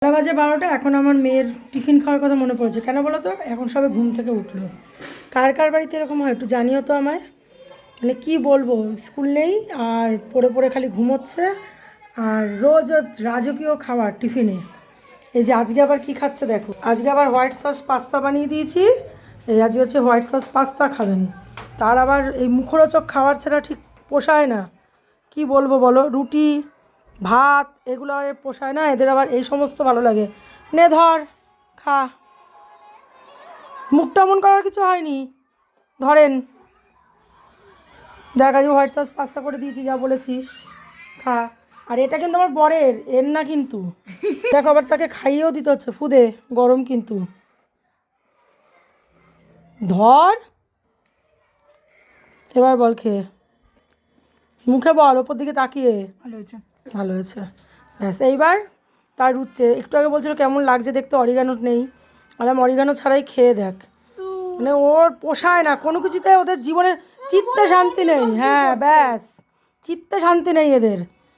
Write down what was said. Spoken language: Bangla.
বেলা বাজে 12টা। এখন আমার মেয়ের টিফিন খাওয়ার কথা মনে পড়েছে। কেন বলো তো? এখন সবে ঘুম থেকে উঠলো। কার কার বাড়িতে এরকম হয় একটু জানিও তো আমায়। মানে কি বলবো, স্কুল নেই আর পড়ে পড়ে খালি ঘুমোচ্ছে, আর রোজ রাজকীয় খাবার টিফিনে। এই যে আজকে আবার কি খাচ্ছে দেখো, আজকে আবার হোয়াইট সস পাস্তা বানিয়ে দিয়েছি। এই আজকে হচ্ছে হোয়াইট সস পাস্তা খাবেন। তার আবার এই মুখরোচক খাবার ছাড়া ঠিক পোষায় না। কি বলবো বলো, রুটি ভাত এগুলো আর পোষায় না এদের, আবার এই সমস্ত ভালো লাগে। নে ধর, খা। মুখটা মন করার কিছু হয়নি, ধরেন। দেখ আজকে হোয়াইট সস পাস্তা করে দিয়েছি, যা বলেছিস খা। আর এটা কিন্তু আমার বরের, এর না কিন্তু। দেখো আবার তাকে খাইয়েও দিতে হচ্ছে, ফুদে গরম কিন্তু। ধর, এবার বল খেয়ে, মুখে বল, ওপর দিকে তাকিয়ে। ভালো হয়েছে। ভালো হয়েছে, ব্যাস। এইবার তার উঠছে। একটু আগে বলছিল কেমন লাগছে দেখতে, অরিগানো নেই। বললাম অরিগানো ছাড়াই খেয়ে দেখ। মানে ওর পোষায় না কোনো কিছুতে, ওদের জীবনে চিত্তে শান্তি নেই। হ্যাঁ ব্যাস, চিত্তে শান্তি নেই এদের।